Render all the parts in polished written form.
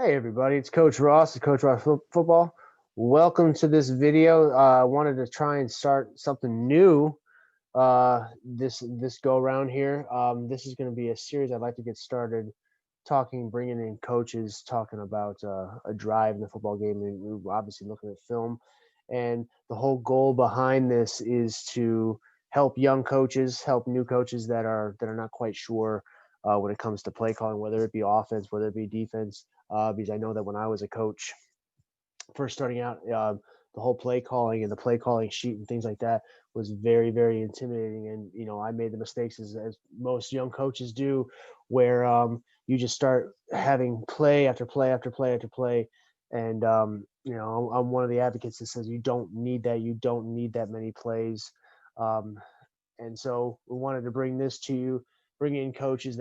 Hey everybody, it's Coach Ross, Football. Welcome to this video. I wanted to try and start something new this go around here. This is going to be a series I'd like to get started bringing in coaches, talking about a drive in the football game. And we're obviously looking at film, and the whole goal behind this is to help young coaches, help new coaches that are not quite sure when it comes to play calling, whether it be offense, whether it be defense. Because I know that when I was a coach, first starting out, the whole play calling and the play calling sheet and things like that was very, very intimidating. And I made the mistakes as most young coaches do, where you just start having play after play after play after play. And I'm one of the advocates that says you don't need that. You don't need that many plays. Um, and so we wanted to bring this to you, bring in coaches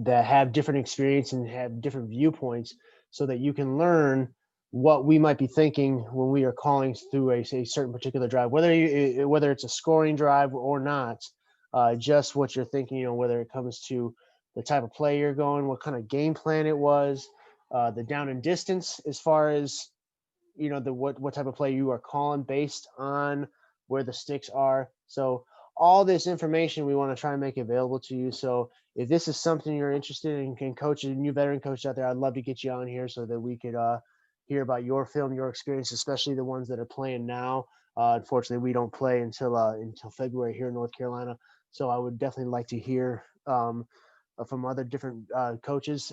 that have different experience and have different viewpoints so that you can learn what we might be thinking when we are calling through a certain particular drive, whether it's a scoring drive or not. Just what you're thinking, whether it comes to the type of play you're going, what kind of game plan it was, the down and distance as far as the what type of play you are calling based on where the sticks are. So all this information we want to try and make available to you. So if this is something you're interested in, can coach a new veteran coach out there, I'd love to get you on here so that we could hear about your film, your experience, especially the ones that are playing now. Unfortunately, we don't play until February here in North Carolina. So I would definitely like to hear from other different coaches.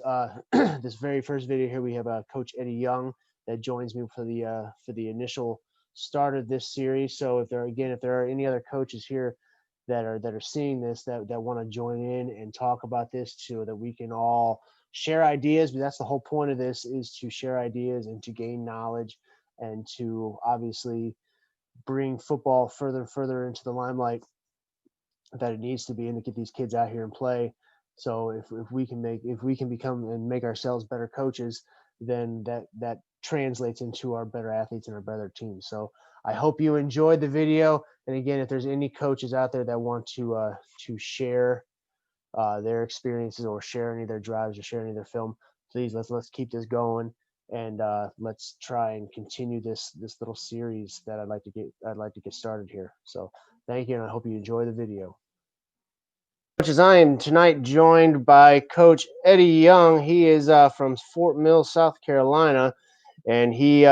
This very first video here, we have Coach Eddie Young that joins me for the initial start of this series. So if there are any other coaches here that are seeing this that want to join in and talk about this so that we can all share ideas, but that's the whole point of this, is to share ideas and to gain knowledge and to obviously bring football further and further into the limelight that it needs to be, and to get these kids out here and play. So if we can become and make ourselves better coaches, then that translates into our better athletes and our better teams. So I hope you enjoyed the video. And again, if there's any coaches out there that want to share their experiences or share any of their drives or share any of their film, please let's keep this going, and let's try and continue this little series that I'd like to get started here. So thank you, and I hope you enjoy the video. Coaches, I am tonight joined by Coach Eddie Young. He is from Fort Mill, South Carolina, and he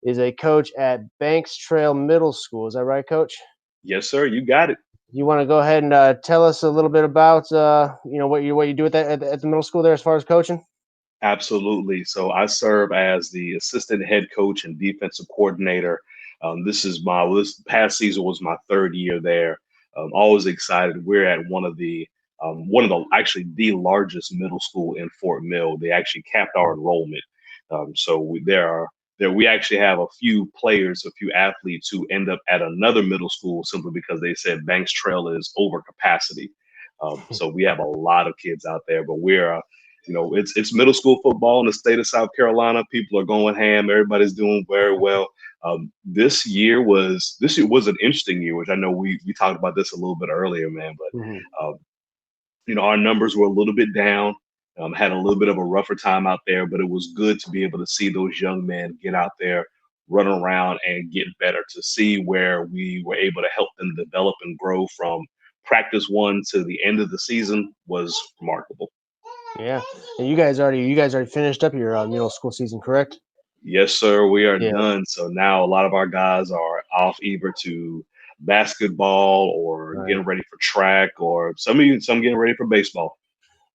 is a coach at Banks Trail Middle School. Is that right, Coach? Yes, sir. You got it. You want to go ahead and tell us a little bit about what you do at the middle school there as far as coaching? Absolutely. So I serve as the assistant head coach and defensive coordinator. This past season was my third year there. Always excited. We're at one of the actually the largest middle school in Fort Mill. They actually capped our enrollment. We actually have a few players, a few athletes who end up at another middle school simply because they said Banks Trail is over capacity. So we have a lot of kids out there, but it's middle school football in the state of South Carolina. People are going ham. Everybody's doing very well. This year was an interesting year, which I know we talked about this a little bit earlier, man. Mm-hmm. But our numbers were a little bit down. Had a little bit of a rougher time out there, but it was good to be able to see those young men get out there, run around, and get better. To see where we were able to help them develop and grow from practice one to the end of the season was remarkable. Yeah, and you guys already finished up your middle school season, correct? Yes, sir, we are Yeah. done. So now a lot of our guys are off either to basketball or Right. getting ready for track, or some getting ready for baseball.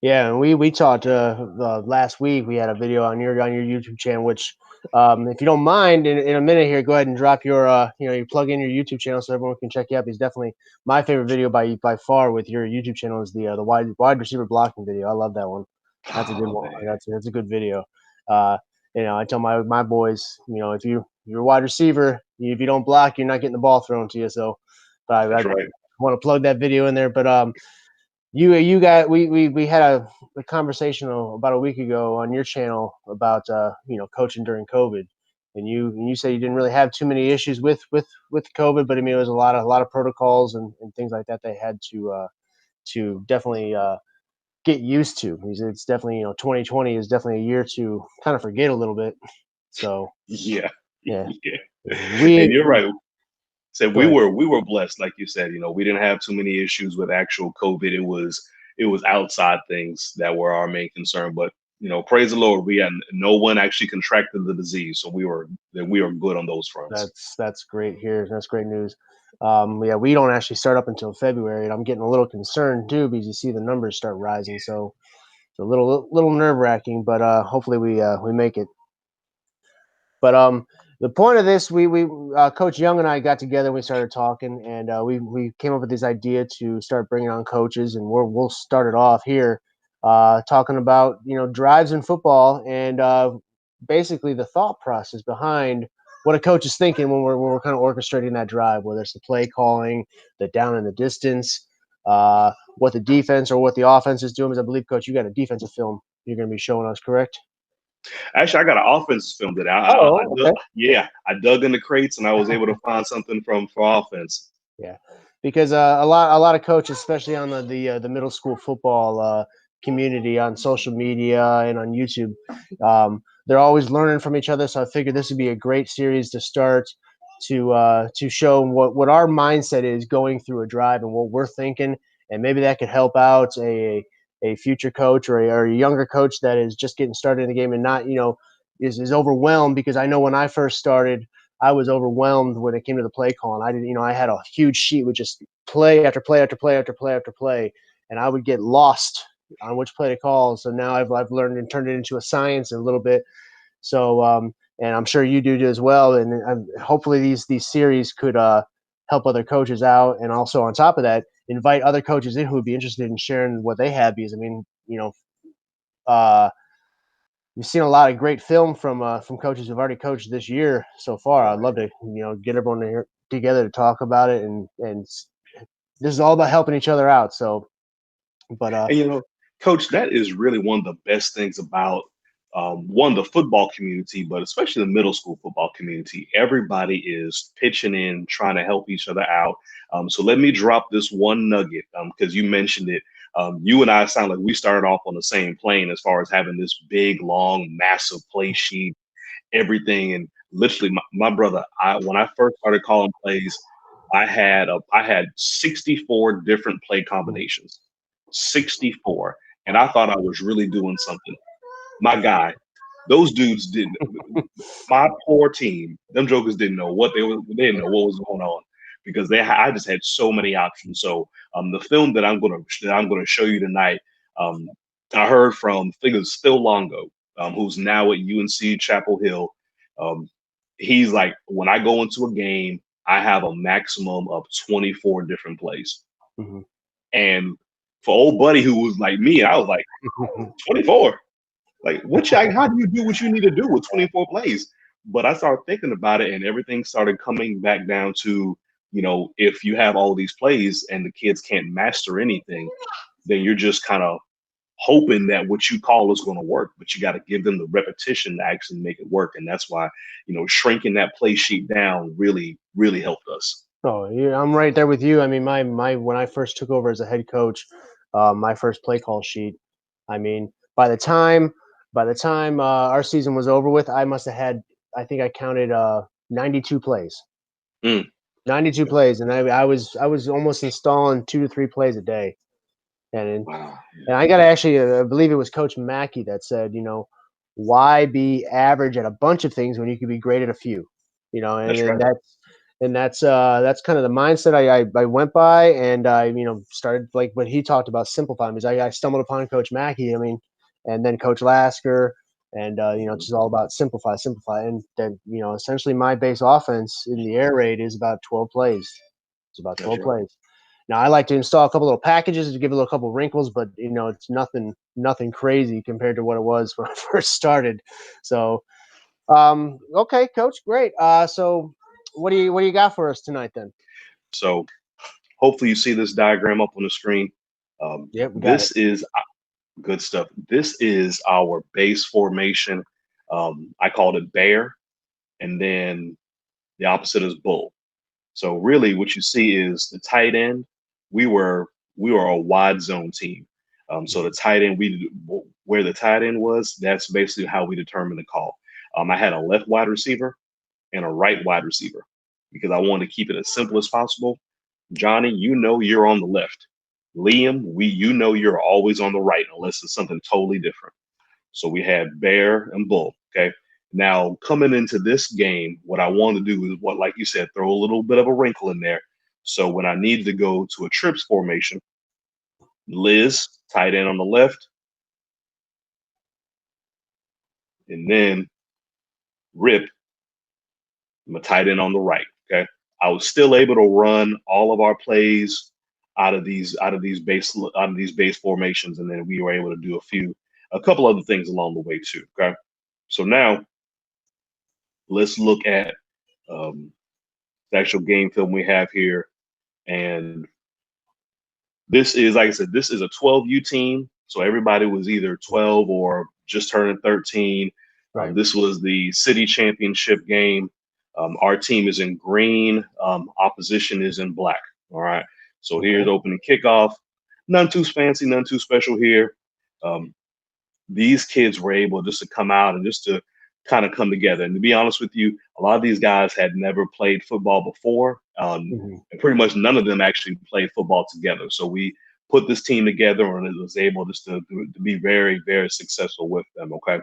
Yeah, and we talked last week. We had a video on your YouTube channel, which if you don't mind, in a minute here, go ahead and drop your you plug in your YouTube channel so everyone can check you out. It's definitely my favorite video by far with your YouTube channel is the wide receiver blocking video. I love that one. That's a good Oh one. man, That's a good video. Uh, I tell my boys, if you're a wide receiver, if you don't block, you're not getting the ball thrown to you. So, I that's right. want to plug that video in there, but you got we had a conversation about a week ago on your channel about coaching during COVID, and you said you didn't really have too many issues with COVID, but I mean it was a lot of protocols and things like that they had to definitely get used to. Because it's definitely, 2020 is definitely a year to kind of forget a little bit. So Yeah, yeah, yeah. And we you're right. So go we ahead. were blessed, like you said. We didn't have too many issues with actual COVID. It was outside things that were our main concern. But praise the Lord, we had no one actually contracted the disease, so we are good on those fronts. That's great here. That's great news. Yeah, we don't actually start up until February, and I'm getting a little concerned too because you see the numbers start rising. So it's a little nerve wracking, but hopefully we make it. But the point of this, we Coach Young and I got together. We started talking, and we came up with this idea to start bringing on coaches, and we'll start it off here, talking about drives in football and basically the thought process behind what a coach is thinking when we're kind of orchestrating that drive, whether it's the play calling, the down in the distance, what the defense or what the offense is doing. Because I believe, Coach, you got a defensive film you're going to be showing us, correct? Actually, I got an offense film that Oh, okay. yeah, I dug in the crates and I was able to find something for offense. Yeah, because a lot of coaches, especially on the middle school football community on social media and on YouTube, they're always learning from each other. So I figured this would be a great series to start to show what our mindset is going through a drive and what we're thinking, and maybe that could help out a future coach or a younger coach that is just getting started in the game and not is overwhelmed. Because I know when I first started, I was overwhelmed when it came to the play calling. I didn't, I had a huge sheet with just play after play after play after play after play, and I would get lost on which play to call. So now I've learned and turned it into a science a little bit. So and I'm sure you do as well. And hopefully these series could help other coaches out, and also on top of that, invite other coaches in who would be interested in sharing what they have. Because I mean, uh, we've seen a lot of great film from coaches who've already coached this year so far. I'd love to get everyone here together to talk about it, and this is all about helping each other out. So, but And Coach, that is really one of the best things about one the football community, but especially the middle school football community. Everybody is pitching in, trying to help each other out. So let me drop this one nugget because you mentioned it. You and I sound like we started off on the same plane as far as having this big, long, massive play sheet, everything, and literally, my brother. When I first started calling plays, I had 64 different play combinations, 64, and I thought I was really doing something. My guy, those dudes didn't. My poor team, them jokers didn't know what they were. They didn't know what was going on because I just had so many options. So the film that I'm gonna show you tonight, um, I heard from I think it's Phil Longo, who's now at UNC Chapel Hill. Um, he's like, when I go into a game, I have a maximum of 24 different plays. mhm. And for old buddy who was like me, I was like 24. Like, how do you do what you need to do with 24 plays? But I started thinking about it, and everything started coming back down to, if you have all these plays and the kids can't master anything, then you're just kind of hoping that what you call is going to work. But you got to give them the repetition to actually make it work. And that's why, shrinking that play sheet down really, really helped us. Oh, yeah, I'm right there with you. I mean, my when I first took over as a head coach, my first play call sheet. I mean, by the time our season was over with, I must have had. I think I counted 92 plays. Mm, 92 plays, and I was almost installing 2 to 3 plays a day. And wow. and I got to actually, I believe it was Coach Mackey that said, why be average at a bunch of things when you can be great at a few, and That's then right. that's kind of the mindset I went by, and I started like what he talked about simplifying, because I stumbled upon Coach Mackey, I mean, and then Coach Lasker, and it's just all about simplify, and then essentially my base offense in the air raid is about 12 plays. It's about That's 12 right. plays. Now I like to install a couple little packages to give it a little couple wrinkles, but it's nothing crazy compared to what it was when I first started. So okay, Coach, great. So what do you got for us tonight then? So hopefully you see this diagram up on the screen. Yep, we got it. This is good stuff. This is our base formation. I called it bear, and then the opposite is bull. So really, what you see is the tight end. We were we were a wide zone team. So the tight end, where the tight end was, that's basically how we determined the call. I had a left wide receiver and a right wide receiver because I wanted to keep it as simple as possible. Johnny, you're on the left. Liam, you're always on the right unless it's something totally different. So we had Bear and Bull. Okay. Now coming into this game, what I want to do is what, like you said, throw a little bit of a wrinkle in there. So when I needed to go to a trips formation, Liz, tight end on the left, and then Rip, I'm a tight end on the right. Okay. I was still able to run all of our plays out of these base formations, and then we were able to do a couple other things along the way too. Okay. So now let's look at the actual game film we have here. And this is, like I said, this is a 12U team. So everybody was either 12 or just turning 13. Right. This was the city championship game. Our team is in green. Opposition is in black. All right. So here's opening kickoff. None too fancy, none too special here. Um, these kids were able just to come out and just to kind of come together. And to be honest with you, a lot of these guys had never played football before. And pretty much none of them actually played football together. So we put this team together and it was able just to be very, very successful with them. Okay.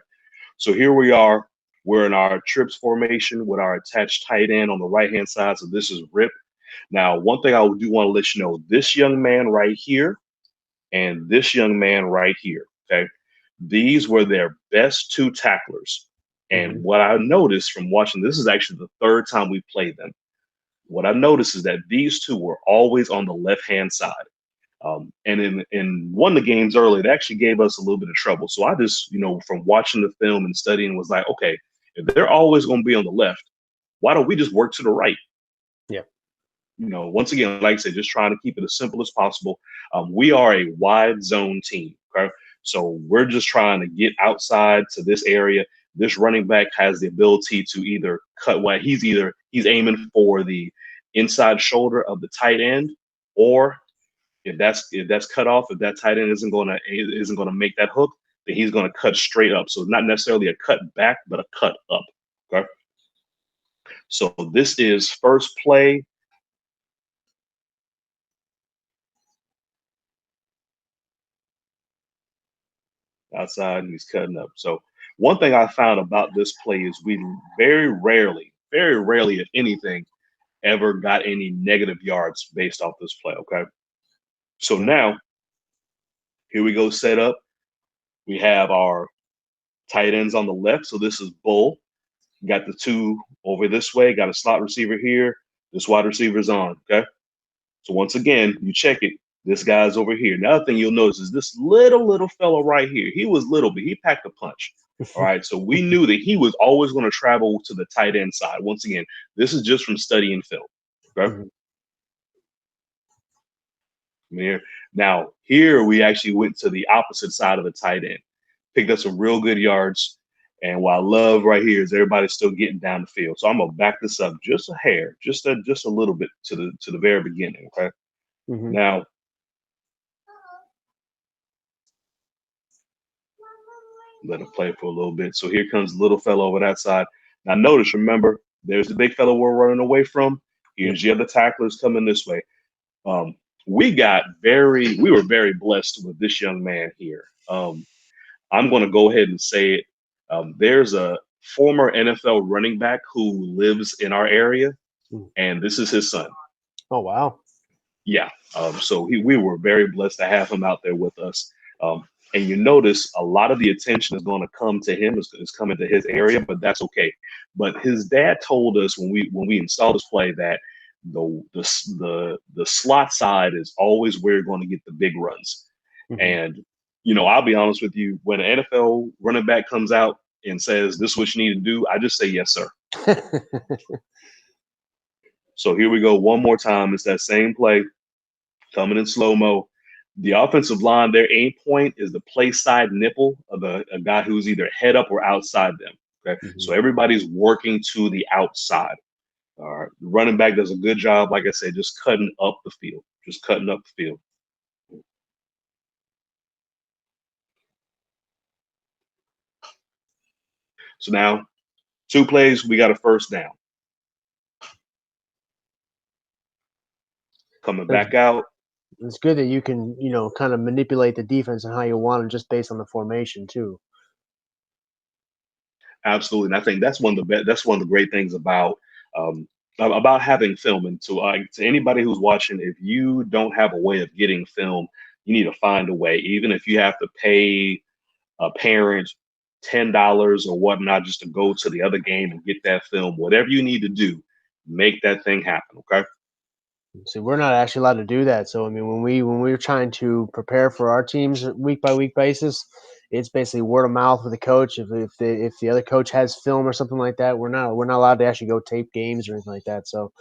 So here we are. We're in our trips formation with our attached tight end on the right-hand side. So this is Rip. Now, one thing I do want to let you know, this young man right here and this young man right here, okay, these were their best two tacklers. And what I noticed from watching, this is actually the third time we played them. What I noticed is that these two were always on the left-hand side. And in one of the games earlier, it actually gave us a little bit of trouble. So I just, from watching the film and studying, was like, okay, if they're always going to be on the left, why don't we just work to the right? Yeah. Once again, like I said, just trying to keep it as simple as possible. We are a wide zone team. Okay. So we're just trying to get outside to this area. This running back has the ability to either he's aiming for the inside shoulder of the tight end, or if that's cut off, if that tight end isn't gonna make that hook, then he's gonna cut straight up. So it's not necessarily a cut back, but a cut up. Okay. So this is first play. Outside and he's cutting up. So one thing I found about this play is we very rarely, if anything, ever got any negative yards based off this play. Okay. So now here we go, set up. We have our tight ends on the left. So this is Bull. Got the two over this way, got a slot receiver here. This wide receiver's on. Okay. So once again, you check it. This guy's over here. Another thing you'll notice is this little fellow right here. He was little, but he packed a punch. All right. So we knew that he was always going to travel to the tight end side. Once again, this is just from studying film. Okay. Now, here we actually went to the opposite side of the tight end, picked up some real good yards. And what I love right here is everybody's still getting down the field. So I'm gonna back this up just a hair, just a little bit to the very beginning. Okay. Now, let him play for a little bit. So here comes the little fellow over that side. Now notice, remember, there's the big fellow we're running away from. Here's the other tacklers coming this way. We were very blessed with this young man here. I'm going to go ahead and say it. There's a former NFL running back who lives in our area, and this is his son. Oh, wow. Yeah. So we were very blessed to have him out there with us. And you notice a lot of the attention is going to come to him, is coming to his area, but that's okay. But his dad told us when we installed this play that the slot side is always where you're going to get the big runs. And I'll be honest with you, when an NFL running back comes out and says this is what you need to do, I just say yes, sir. So here we go one more time. It's that same play coming in slow-mo. The offensive line, their aim point is the play side nipple of a guy who's either head up or outside them. Okay. So everybody's working to the outside. All right. The running back does a good job, like I said, just cutting up the field. So now 2 plays, we got a first down. Coming It's, back out. it's good that you can, kind of manipulate the defense and how you want them just based on the formation too. Absolutely, and I think that's that's one of the great things about having film. And to anybody who's watching, if you don't have a way of getting film, you need to find a way. Even if you have to pay a parent $10 or whatnot just to go to the other game and get that film, whatever you need to do, make that thing happen. Okay. See, we're not actually allowed to do that. So I mean, when we're trying to prepare for our teams week by week basis, it's basically word of mouth with the coach. If the other coach has film or something like that, we're not allowed to actually go tape games or anything like that. So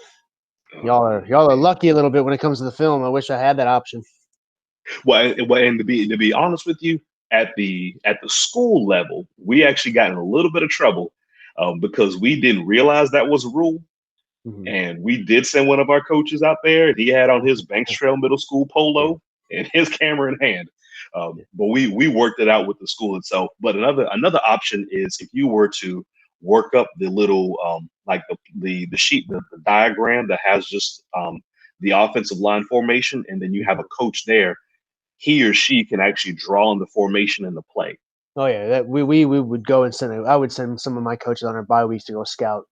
y'all are Man. lucky a little bit when it comes to the film. I wish I had that option. And to be honest with you, at the school level, we actually got in a little bit of trouble because we didn't realize that was a rule. Hmm. And we did send one of our coaches out there, and he had on his Banks Trail Middle School Yeah, polo and his camera in hand. yeah. But we worked it out with the school itself. But another option is if you were to work up the little like the sheet, the diagram that has just the offensive line formation, and then you have a Mhm. coach there. He or she can actually draw in the formation and the play. Oh yeah, that we would go and I would send some of my coaches on our bye weeks to go scout,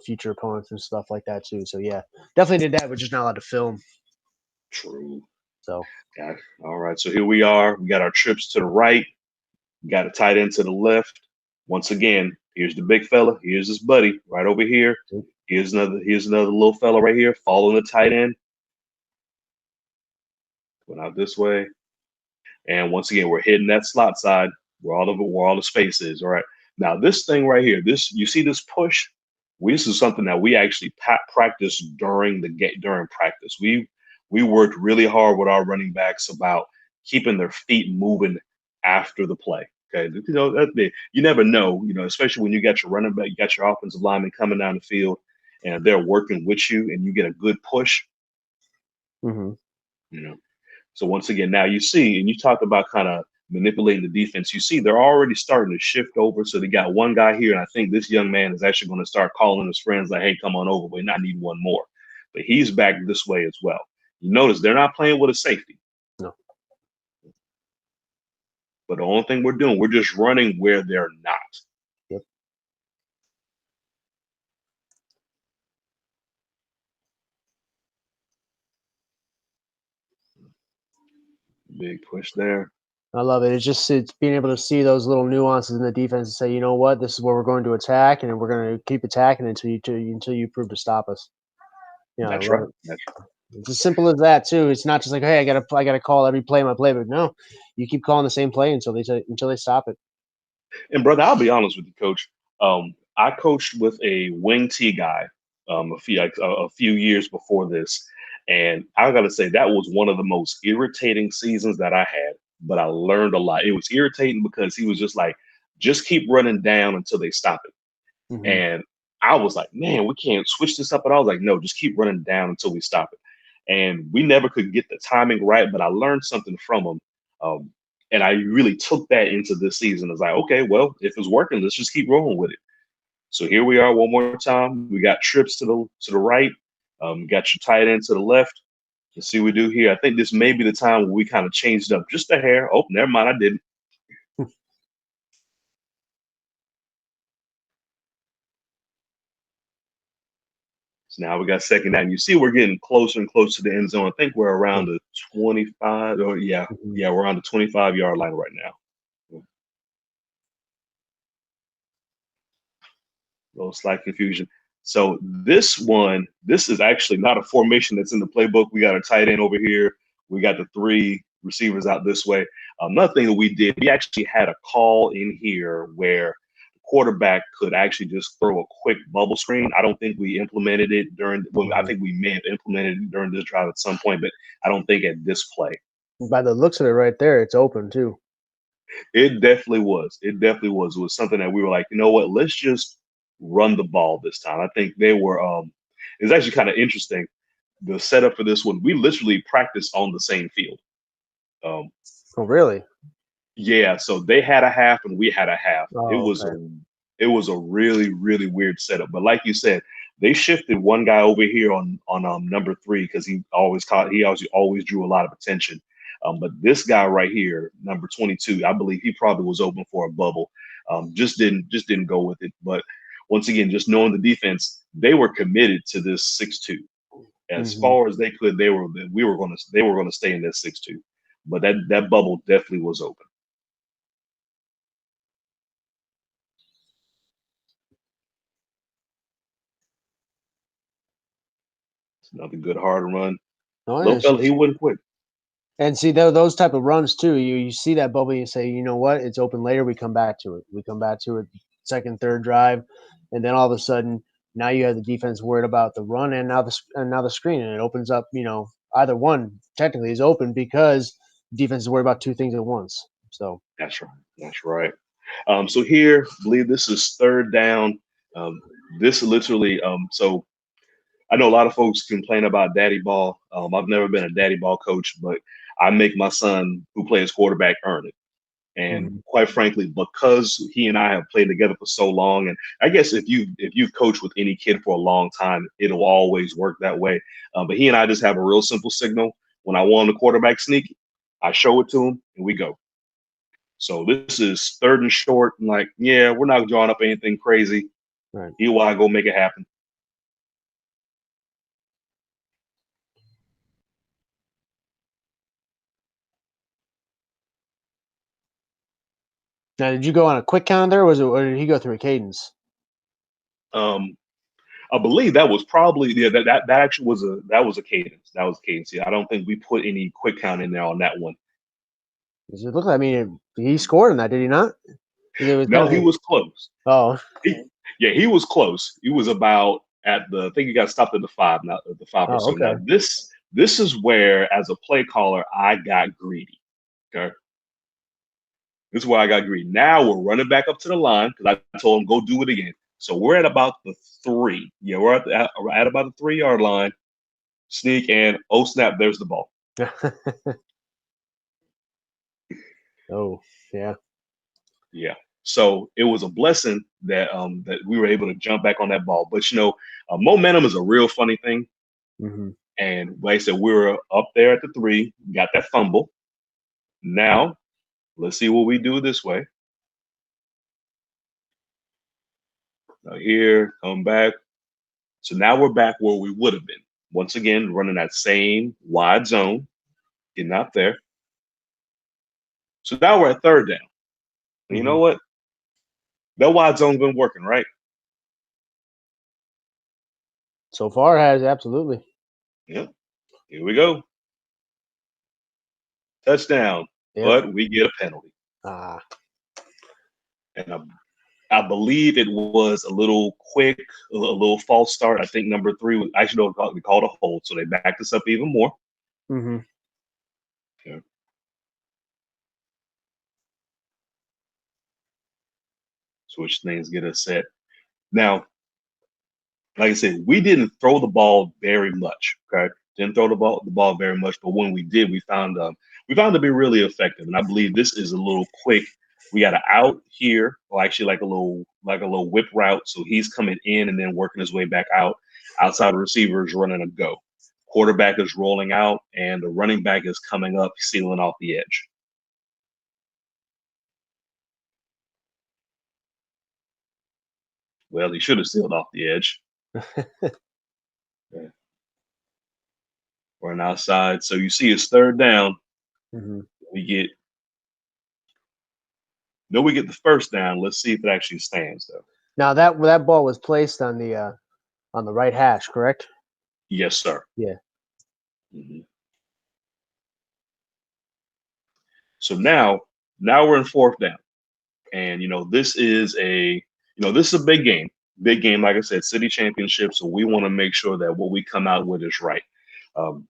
future opponents and stuff like that too. So yeah, definitely did that. We're just not allowed to film. True. So Yeah. All right. So here we are. We got our trips to the right. Got a tight end to the left. Once again, here's the big fella. Here's his buddy right over here. Here's another little fella right here following the tight end. Going out this way. And once again, we're hitting that slot side where all the space is. All right. Now this thing right here, this you see this push. This is something that we actually practice during practice. We worked really hard with our running backs about keeping their feet moving after the play. Okay, you never know. Especially when you got your running back, you got your offensive lineman coming down the field, and they're working with you, and you get a good push. hmm You know, so once again, now you see, and you talk about kind of manipulating the defense. You see, they're already starting to shift over. So they got one guy here, and I think this young man is actually going to start calling his friends like, "Hey, come on over, but I need one more." But he's back this way as well. You notice they're not playing with a safety, no, but the only thing we're doing, we're just running where they're not. yep. Big push there. I love it. It's being able to see those little nuances in the defense and say, you know what, this is where we're going to attack, and we're going to keep attacking until you prove to stop us. Yeah, I That's love right. it. That's It's as simple as that too. It's not just like, hey, I gotta call every play in my playbook. No, you keep calling the same play until they stop it. And brother, I'll be honest with you, Coach. I coached with a wing T guy a few years before this, and I got to say that was one of the most irritating seasons that I had. But I learned a lot. It was irritating because he was just like, just keep running down until they stop it. Hmm. And I was like, man, we can't switch this up at all. I was like, no, just keep running down until we stop it. And we never could get the timing right, but I learned something from him. Um, and I really took that into this season. It's like, okay, well, if it's working, let's just keep rolling with it. So here we are one more time. We got trips to the right. Got your tight end to the left. Let's see what we do here. I think this may be the time where we kind of changed up just a hair. Oh, never mind, I didn't. So now we got second down. You see, we're getting closer and closer to the end zone. I think we're around the 25. Or Hmm. yeah, we're on the 25-yard line right now. A little slight confusion. So this is actually not a formation that's in the playbook. We got a tight end over here. We got the three receivers out this way. Another thing that we did, we actually had a call in here where the quarterback could actually just throw a quick bubble screen. I don't think we implemented it well, I Hmm. think we may have implemented it during this drive at some point, but I don't think at this play. By the looks of it, right there, it's open too. It definitely was. It definitely was. It was something that we were like, you know what? Let's just run the ball this time. I think they were. It's actually kind of interesting. The setup for this one, we literally practiced on the same field. Um, Oh, really? yeah, so they had a half and we had a half. It Oh, was okay. It was a really, really weird setup. But like you said, they shifted one guy over here on number three because he always drew a lot of attention. But this guy right here, number 22, I believe he probably was open for a bubble. Just didn't go with it. But once again, just knowing the defense, they were committed to this 6-2 as Hmm. far as they could. They were going to stay in that 6-2. But that bubble definitely was open. It's another good hard run. Oh, Little yes. fella, he wouldn't quit. And see those type of runs too. You see that bubble, and you say, you know what, it's open later. We come back to it. We come back to it, second, third drive, and then all of a sudden, now you have the defense worried about the run and now the screen, and it opens up. Either one technically is open because defense is worried about two things at once. So That's right. That's right. So here, I believe this is third down. Um, this literally, so I know a lot of folks complain about daddy ball. I've never been a daddy ball coach, but I make my son who plays quarterback earn it. And mhm. quite frankly, because he and I have played together for so long, and I guess if you coach with any kid for a long time, it'll always work that way. But he and I just have a real simple signal. When I want the quarterback sneak, I show it to him, and we go. So this is third and short. And like, yeah, we're not drawing up anything crazy. Right. EY go make it happen. Now, did you go on a quick count there, or did he go through a cadence? Um, I believe that was probably that actually was a cadence. That was a cadence. Yeah, I don't think we put any quick count in there on that one. 'Cause it looked like, I mean, he scored in that, did he not? It was No, kind he of was close. oh, He, yeah, he was close. He was about at the. I think he got stopped at the five, not at the five or oh, so. Now okay. this is where, as a play caller, I got greedy. Okay, this is where I got greedy. Now we're running back up to the line because I told him go do it again. So we're at about the three. Yeah, we're at about the 3 yard line. Sneak and oh snap, there's the ball. Oh, yeah. Yeah. So it was a blessing that we were able to jump back on that ball. But momentum is a real funny thing. Hmm. And like I said, we were up there at the three, got that fumble. Now let's see what we do this way. Now here, come back. So now we're back where we would have been. Once again, running that same wide zone, getting out there. So now we're at third down. And you Hmm. know what? That wide zone's been working, right? So far, has absolutely. Yep. Here we go. Touchdown. Yep. But we get a penalty. Ah. And I believe it was a little quick, a little false start. I think number three was actually we called a hold, so they backed us up even more. Hmm. Okay. Switch things, get us set. Now, like I said, we didn't throw the ball very much. Okay, didn't throw the ball very much, but when we did, we found to be really effective. And I believe this is a little quick. We got an out here, or actually like a little whip route. So he's coming in and then working his way back out. Outside receiver is running a go. Quarterback is rolling out, and the running back is coming up, sealing off the edge. Well, he should have sealed off the edge. Yeah. Or an outside. So you see it's third down. Hmm. We get No, we get the first down. Let's see if it actually stands, though. Now that ball was placed on the right hash, correct? Yes, sir. Yeah. Mhm. So now we're in fourth down, and this is a big game. Big game, like I said, city championship. So we want to make sure that what we come out with is right. Um,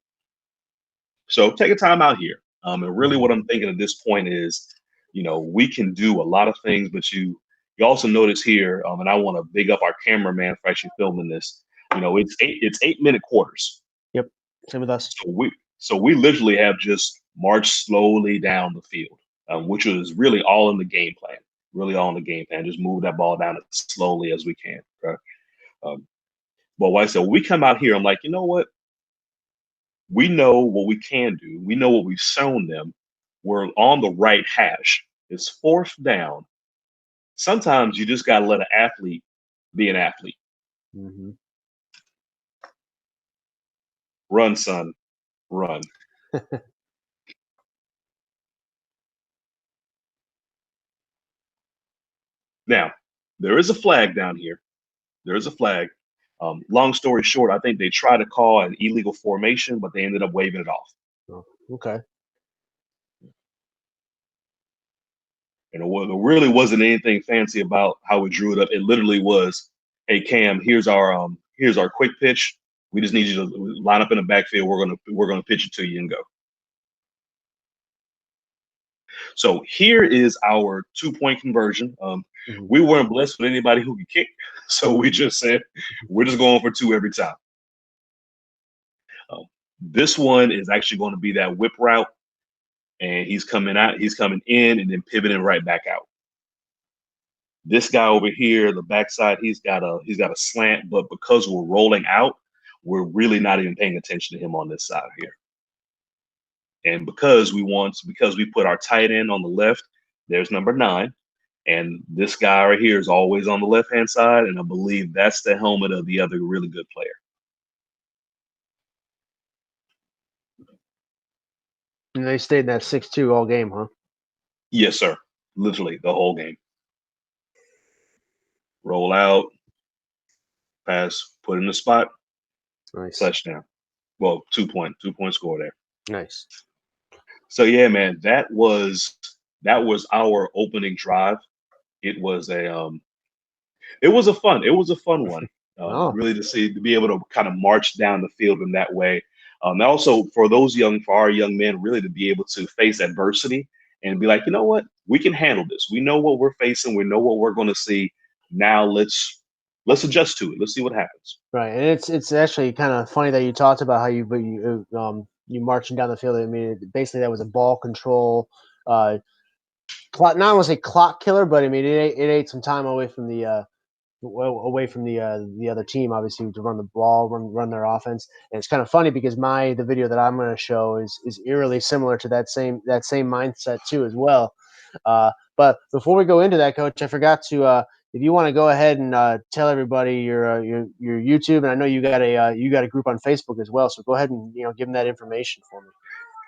so take a time out here. And really, Hmm. what I'm thinking at this point is, we can do a lot of things, but you also notice here, and I want to big up our cameraman for actually filming this. It's 8 minute quarters. Yep. Same with us. So we literally have just marched slowly down the field, which was really all in the game plan. really all in the game plan. Just move that ball down as slowly as we can. Okay? Um, but like I said, when we come out here, I'm like, you know what? We know what we can do. We know what we've shown them. We're on the right hash. It's fourth down. Sometimes you just got to let an athlete be an athlete. Mm-hmm. Run, son, run. Now, there is a flag down here. There is a flag. Long story short, I think they tried to call an illegal formation, but they ended up waving it off. Oh, okay. And it really wasn't anything fancy about how we drew it up. It literally was, "Hey Cam, here's our quick pitch. We just need you to line up in the backfield. We're gonna pitch it to you and go." So here is our 2 point conversion. Mm-hmm. We weren't blessed with anybody who could kick, so we just said we're just going for two every time. Um, this one is actually going to be that whip route, and he's coming in, and then pivoting right back out. This guy over here, the backside, he's got a slant, but because we're rolling out, we're really not even paying attention to him on this side here. And because we put our tight end on the left, there's number 9. And this guy right here is always on the left-hand side, and I believe that's the helmet of the other really good player. And they stayed in that 6-2 all game, huh? Yes, sir. Literally the whole game. Roll out, pass, put in the spot, Nice. touchdown. Well, 2-point score there. Nice. So yeah, man, that was our opening drive. It was a fun one. Oh, Really to be able to kind of march down the field in that way. Also for our young men, really to be able to face adversity and be like, you know what, we can handle this. We know what we're facing. We know what we're going to see. Now let's adjust to it. Let's see what happens. right. And it's actually kind of funny that you talked about how you marching down the field. I mean, basically that was a ball control, clock. Not want to say clock killer, but I mean it ate some time away from the other team, obviously, to run the ball, run their offense. And it's kind of funny because the video that I'm going to show is eerily similar to that same mindset too as well. But before we go into that, Coach, I forgot to if you want to go ahead and tell everybody your YouTube, and I know you got a group on Facebook as well, so go ahead and give them that information for me.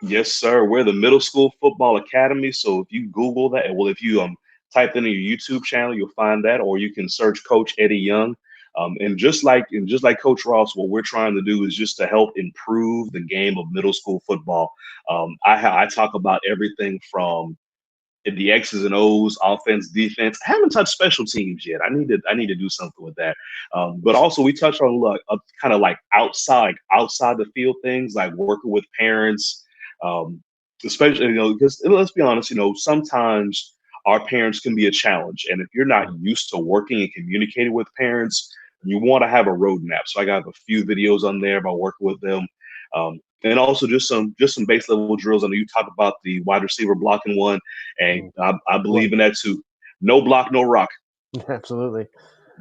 Yes, sir. We're the Middle School Football Academy. So if you Google that, well, if you type in your YouTube channel, you'll find that, or you can search Coach Eddie Young. And just like Coach Ross, what we're trying to do is just to help improve the game of middle school football. I talk about everything from the X's and O's, offense, defense. I haven't touched special teams yet. I need to do something with that. But also we touch on kind of like outside the field things, like working with parents, especially because let's be honest, sometimes our parents can be a challenge, and if you're not used to working and communicating with parents, you want to have a roadmap. So I got a few videos on there about working with them. And also just some base level drills. I know you talked about the wide receiver blocking one, and I believe in that too. No block, no rock. Absolutely.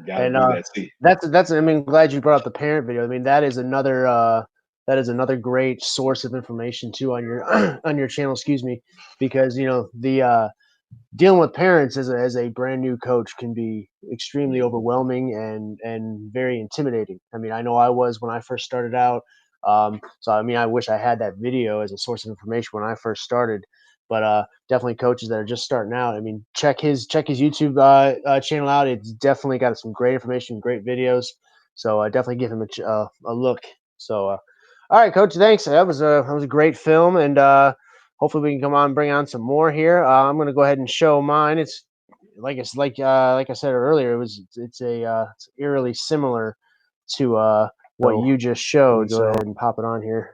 Got to And do that. See, that's. I mean, glad you brought up the parent video. I mean, that is another great source of information too on your on your channel. Excuse me, because the dealing with parents as a brand new coach can be extremely overwhelming and very intimidating. I mean, I know I was when I first started out. So I mean, I wish I had that video as a source of information when I first started. But definitely coaches that are just starting out. I mean, check his YouTube channel out. It's definitely got some great information, great videos. So definitely give him a look. So all right, Coach. Thanks. That was a great film, and hopefully we can come on and bring on some more here. I'm going to go ahead and show mine. It's like I said earlier. It's eerily similar to what you just showed. Go ahead and pop it on here.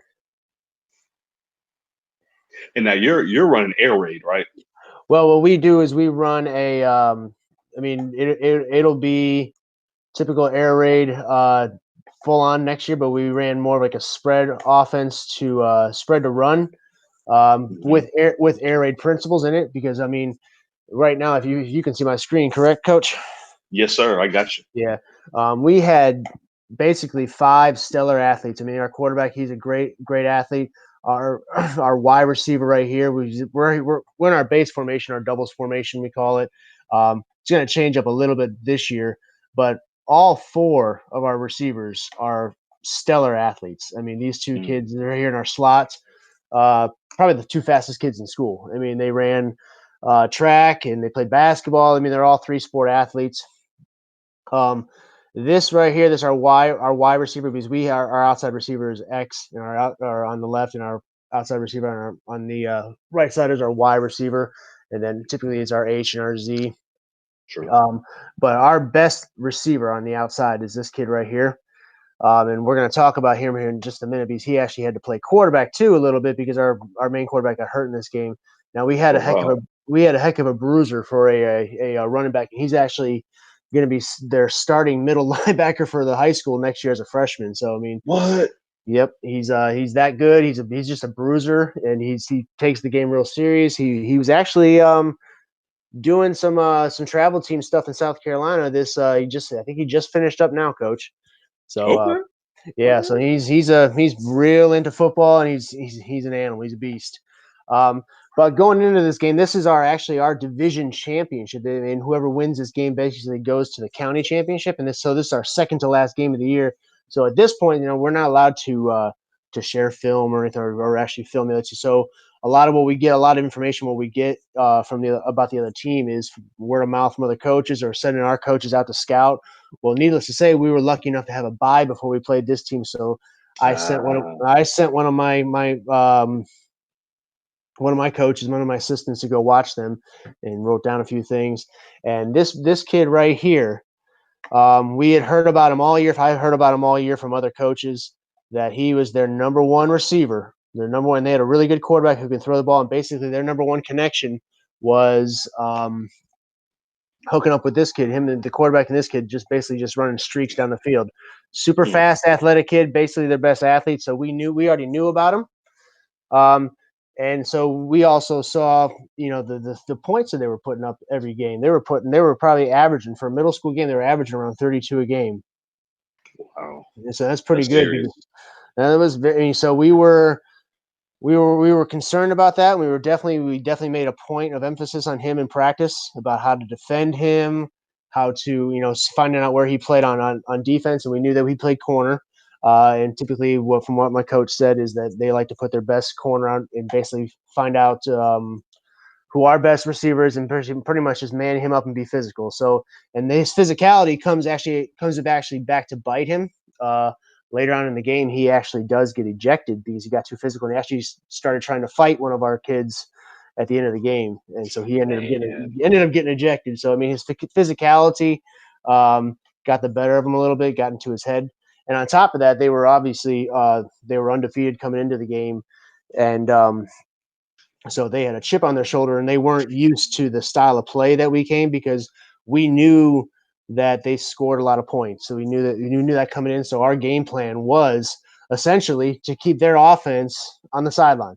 and now you're running air raid, right? Well, what we do is we run a. I mean, it'll be typical air raid full on next year, but we ran more of like a spread offense to spread to run with air raid principles in it, because I mean, right now, if you can see my screen, correct, Coach? Yes, sir. I got you. Yeah. We had basically 5 stellar athletes. I mean, our quarterback, he's a great athlete. Our our wide receiver right here, we're in our base formation, our doubles formation, we call it. It's going to change up a little bit this year, but all 4 of our receivers are stellar athletes. I mean, these 2 Mm. kids, they're here in our slots. Probably the 2 fastest kids in school. I mean, they ran track and they played basketball. I mean, they're all 3-sport athletes. This right here, this our wide receiver, because our outside receiver is X, and our on the left, and our outside receiver on the right side is our Y receiver, and then typically it's our H and our Z. True. But our best receiver on the outside is this kid right here. And we're going to talk about him here in just a minute because he actually had to play quarterback too a little bit because our main quarterback got hurt in this game. Now Oh wow. we had a heck of a bruiser for a running back. He's actually going to be their starting middle linebacker for the high school next year as a freshman. So I mean, What? yep, he's that good. He's just a bruiser, and he takes the game real serious. He was actually doing some travel team stuff in South Carolina. I think he just finished up now, Coach. So Okay. yeah, so All he's real into football, and he's an animal. He's a beast. Um, but going into this game, this is our division championship, and whoever wins this game basically goes to the county championship. And this is our second to last game of the year. So at this point, we're not allowed to share film or anything, or actually film it. So a lot of information what we get about the other team is word of mouth from other coaches or sending our coaches out to scout. Well, needless to say, we were lucky enough to have a bye before we played this team. So right. I sent one of my coaches, one of my assistants, to go watch them, and wrote down a few things. And this kid right here, we had heard about him all year. I heard about him all year from other coaches that he was their number one receiver. Their number one. They had a really good quarterback who can throw the ball, and basically their number one connection was hooking up with this kid. Him and the quarterback and this kid just basically just running streaks down the field. Super Mm. fast, athletic kid, basically their best athlete. So we already knew about him. Um, and so we also saw, the points that they were putting up every game. They were probably averaging for a middle school game. They were averaging around 32 a game. Wow. And so that's pretty That's good serious. because that was very. So we were concerned about that. We definitely made a point of emphasis on him in practice about how to defend him, how to finding out where he played on defense, and we knew that he played corner. And typically, from what my coach said, is that they like to put their best corner on and basically find out who our best receivers and pretty much just man him up and be physical. So, and his physicality comes actually back to bite him. Uh, Later on in the game, he actually does get ejected because he got too physical, and he actually started trying to fight one of our kids at the end of the game, and so Man. he ended up getting ejected. So I mean, his physicality got the better of him a little bit, got into his head, and on top of that, they were undefeated coming into the game, and so they had a chip on their shoulder, and they weren't used to the style of play that we came because we knew that they scored a lot of points. So we knew that coming in. So our game plan was essentially to keep their offense on the sideline.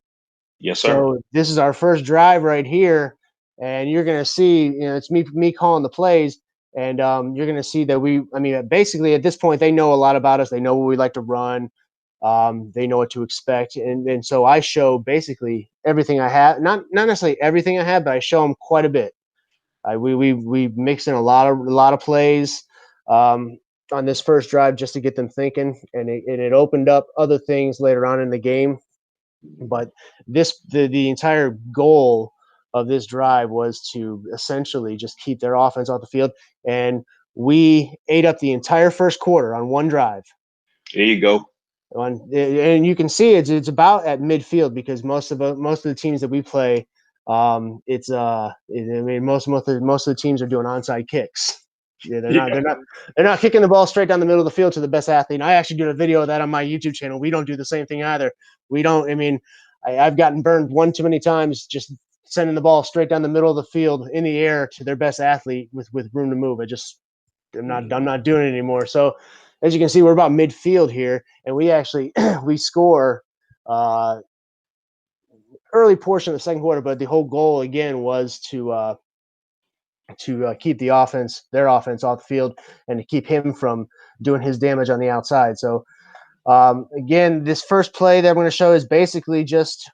Yes, sir. So this is our first drive right here, and you're going to see, it's me calling the plays, and you're going to see that basically at this point they know a lot about us. They know what we like to run. They know what to expect, and so I show basically everything I have. Not necessarily everything I have, but I show them quite a bit. We mix in a lot of plays on this first drive just to get them thinking, and it opened up other things later on in the game. But the entire goal of this drive was to essentially just keep their offense off the field, and we ate up the entire first quarter on one drive. There you go. And you can see it's about at midfield because most of the teams that we play, most of the teams are doing onside kicks. Yeah, Yeah. they're not kicking the ball straight down the middle of the field to the best athlete. And I actually did a video of that on my YouTube channel. We don't do the same thing either. We don't. I mean, I've gotten burned one too many times just sending the ball straight down the middle of the field in the air to their best athlete with room to move. I'm not doing it anymore. So as you can see, we're about midfield here, and we actually we score uh, early portion of the second quarter. But the whole goal again was to keep their offense off the field and to keep him from doing his damage on the outside. So again, this first play that I'm going to show is basically just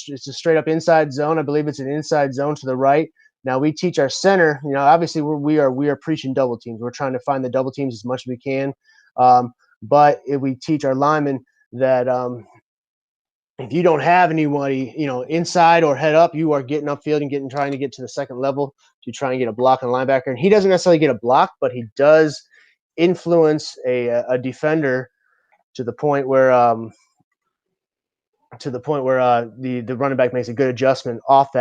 it's a straight up inside zone. I believe it's an inside zone to the right. Now we teach our center, obviously we are preaching double teams. We're trying to find the double teams as much as we can. But if we teach our linemen that if you don't have anybody, inside or head up, you are getting upfield and trying to get to the second level to try and get a block on a linebacker. And he doesn't necessarily get a block, but he does influence a defender to the point where the running back makes a good adjustment off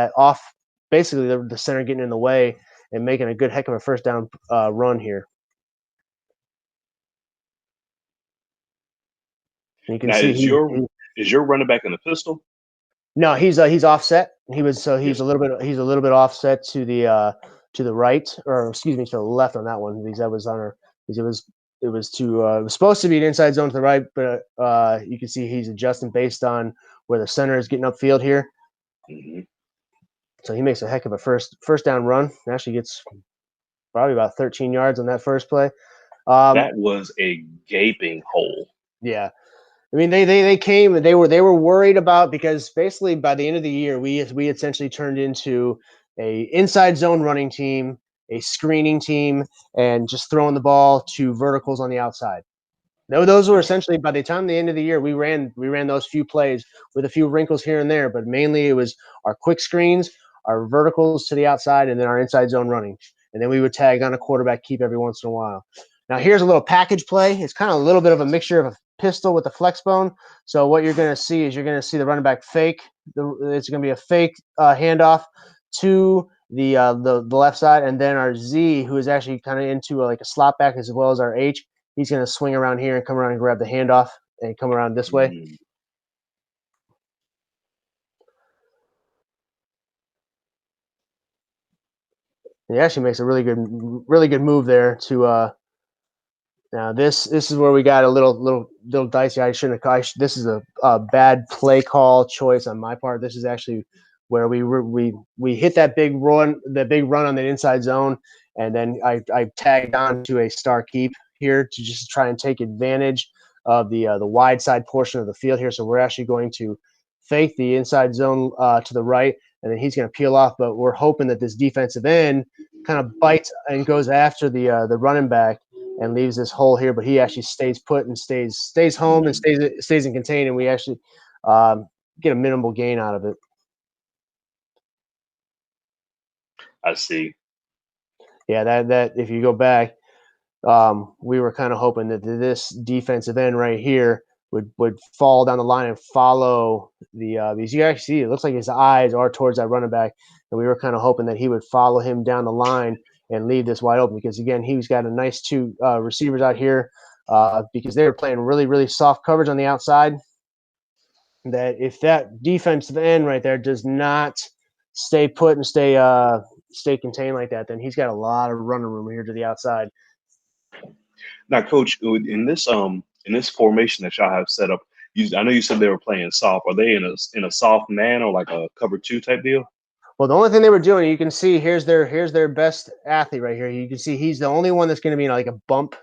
basically the center getting in the way and making a good heck of a first down run here. And you can Now, see is your running back in the pistol? no, he's offset. He's Yes. a little bit offset to the right, or excuse me, to the left on that one because that was on our because it was supposed to be an inside zone to the right, but you can see he's adjusting based on where the center is getting upfield here. Mm-hmm. So he makes a heck of a first down run. Actually gets probably about 13 yards on that first play. That was a gaping hole. Yeah. I mean, they came and they were worried about, because basically by the end of the year, we essentially turned into a inside zone running team, a screening team, and just throwing the ball to verticals on the outside. No, those were essentially, by the time the end of the year, we ran those few plays with a few wrinkles here and there, but mainly it was our quick screens, our verticals to the outside, and then our inside zone running. And then we would tag on a quarterback keep every once in a while. Now here's a little package play. It's kind of a little bit of a mixture of a pistol with a flex bone. So what you're going to see is you're going to see the running back fake. It's going to be a fake handoff to the left side, and then our Z, who is actually kind of into like a slot back as well as our H, he's going to swing around here and come around and grab the handoff and come around this way. Mm. He actually makes a really good move there to now this is where we got a little dicey. I shouldn't have. This is a bad play call choice on my part. This is actually where we hit that big run on the inside zone, and then I tagged on to a star keep here to just try and take advantage of the wide side portion of the field here. So we're actually going to fake the inside zone to the right, and then he's going to peel off. But we're hoping that this defensive end kind of bites and goes after the running back and leaves this hole here, but he actually stays put and stays home and stays in contain, and we actually get a minimal gain out of it. I see. Yeah, that if you go back, we were kind of hoping that this defensive end right here would fall down the line and follow because you actually see it looks like his eyes are towards that running back, and we were kind of hoping that he would follow him down the line and leave this wide open, because again he's got a nice two receivers out here because they were playing really soft coverage on the outside. That if that defensive end right there does not stay put and stay contained like that, then he's got a lot of running room here to the outside. Now, Coach, in this formation that y'all have set up, I know you said they were playing soft. Are they in a soft man or like a cover two type deal? Well, the only thing they were doing, you can see here's their best athlete right here. You can see he's the only one that's going to be in like a bump.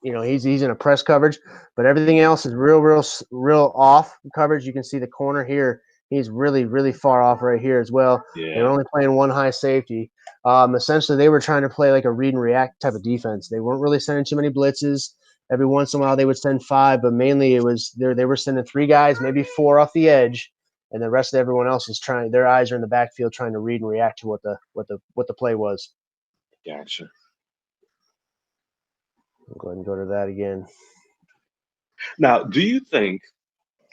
He's in a press coverage, but everything else is real off coverage. You can see the corner here. He's really far off right here as well. Yeah. They're only playing one high safety. Essentially, they were trying to play like a read and react type of defense. They weren't really sending too many blitzes. Every once in a while, they would send 5, but mainly it was they were sending 3 guys, maybe 4 off the edge, and the rest of everyone else is trying. Their eyes are in the backfield trying to read and react to what the play was. Gotcha. I'll go ahead and go to that again. Now, do you think?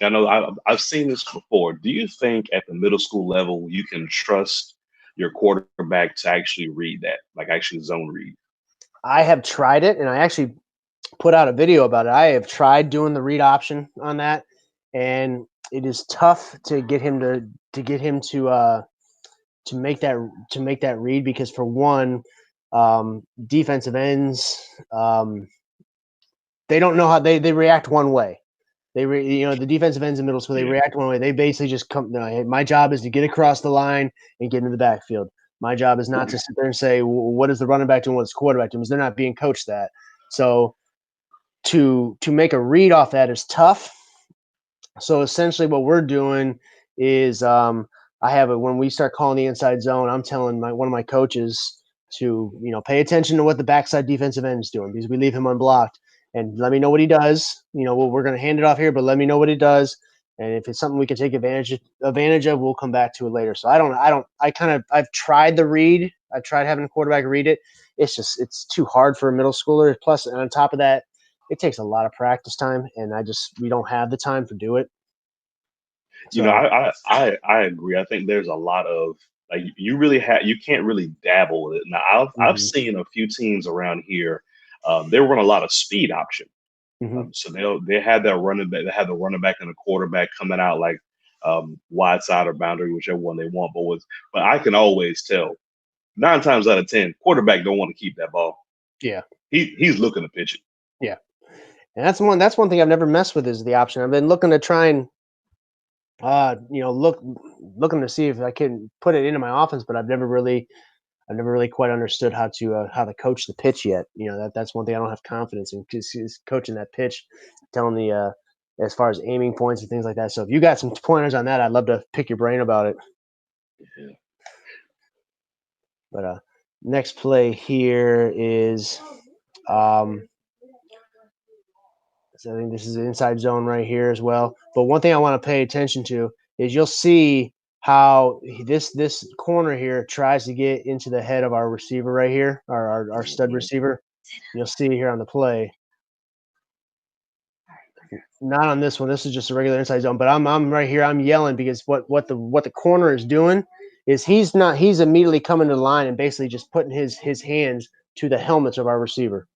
I know I've seen this before. Do you think at the middle school level you can trust your quarterback to actually read that, like actually zone read? I have tried it, and I actually put out a video about it. I have tried doing the read option on that, and it is tough to get him to make that read, because for one, defensive ends, they don't know how they react one way. The defensive ends in middle school, they react one way. They basically just come. No, hey, my job is to get across the line and get into the backfield. My job is not to sit there and say, what is the running back doing, what's the quarterback doing, because they're not being coached that. So to make a read off that is tough. So essentially what we're doing is I have it when we start calling the inside zone, I'm telling one of my coaches to, pay attention to what the backside defensive end is doing, because we leave him unblocked, and let me know what he does. We're going to hand it off here, but let me know what he does. And if it's something we can take advantage of, we'll come back to it later. So I've tried the read. I've tried having a quarterback read it. It's too hard for a middle schooler. Plus, on top of that, it takes a lot of practice time, and we don't have the time to do it. You know, I agree. I think there's a lot of like you can't really dabble with it. Now I've Mhm, seen a few teams around here. They run a lot of speed option. mhm. So they had their running back, they had the running back and the quarterback coming out like wide side or boundary, whichever one they want. But I can always tell 9 times out of 10, quarterback don't want to keep that ball. Yeah, He's looking to pitch it. yeah, and that's one thing I've never messed with is the option. I've been looking to try and looking to see if I can put it into my offense, but I've never really quite understood how to coach the pitch yet. That's one thing I don't have confidence in, is coaching that pitch, telling as far as aiming points and things like that. So if you got some pointers on that, I'd love to pick your brain about it. Yeah. But next play here is um, so I think this is an inside zone right here as well. But one thing I want to pay attention to is you'll see how this corner here tries to get into the head of our receiver right here, our stud Mhm. receiver. You'll see here on the play. Not on this one. This is just a regular inside zone. But I'm right here. I'm yelling because what the corner is doing is he's immediately coming to the line and basically just putting his hands to the helmets of our receiver.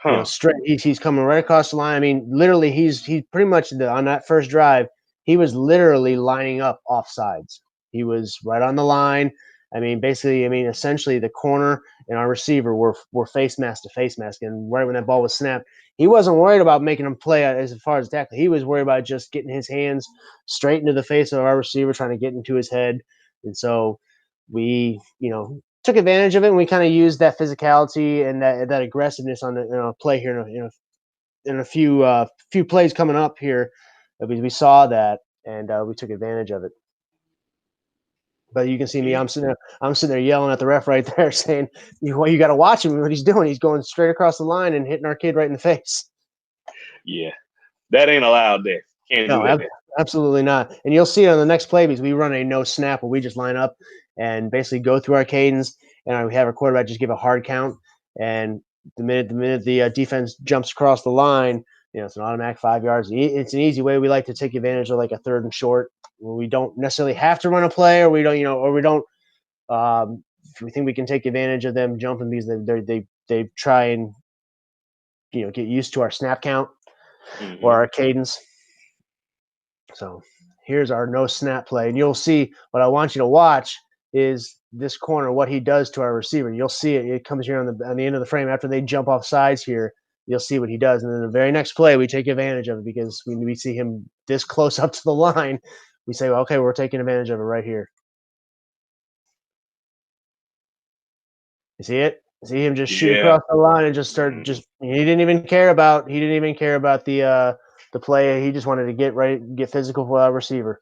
Huh. Straight. He's coming right across the line. I mean, literally, he's pretty much on that first drive. He was literally lining up off sides. He was right on the line. I mean, basically, essentially, the corner and our receiver were face mask to face mask. And right when that ball was snapped, he wasn't worried about making him play as far as tackle. He was worried about just getting his hands straight into the face of our receiver, trying to get into his head. And so we, took advantage of it, and we kind of used that physicality and that aggressiveness on the play here in a few plays coming up here. We saw that, and we took advantage of it. But you can see me. Yeah. I'm sitting there yelling at the ref right there, saying, you got to watch him. What he's doing? He's going straight across the line and hitting our kid right in the face." Yeah. That ain't allowed there. Can't do No, that there. absolutely not. And you'll see it on the next play because we run a no snap where we just line up and basically go through our cadence, and we have our quarterback just give a hard count. And the minute the defense jumps across the line, it's an automatic 5 yards. It's an easy way. We like to take advantage of like a third and short where we don't necessarily have to run a play, or we don't, or we don't. If we think we can take advantage of them jumping because they try and get used to our snap count or Hmm. our cadence. So here's our no snap play. And you'll see what I want you to watch is this corner, what he does to our receiver. You'll see it. It comes here on the end of the frame after they jump off sides here. You'll see what he does. And then the very next play, we take advantage of it because we see him this close up to the line. We say, well, okay, we're taking advantage of it right here. You see it? See him just shoot Yeah. across the line and just start Mhm. just he didn't even care about the play. He just wanted to get physical for our receiver.